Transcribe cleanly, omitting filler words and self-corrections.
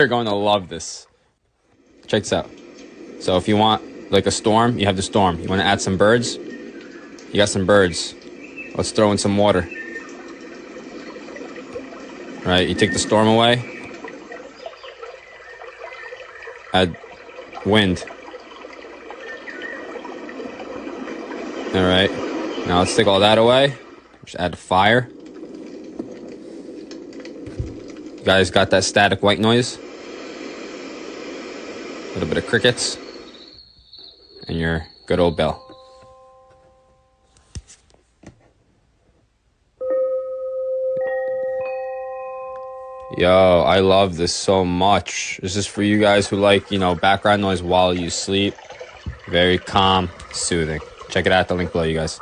You're going to love this. Check this out. So if you want like a storm, you have the storm. You want to add some birds? You got some birds. Let's throw in some water. Right, you take the storm away. Add wind. All right. Now let's take all that away. Just add fire. You guys got that static white noise? A little bit of crickets. And your good old bell. Yo, I love this so much. This is for you guys who like, background noise while you sleep. Very calm, soothing. Check it out, the link below, you guys.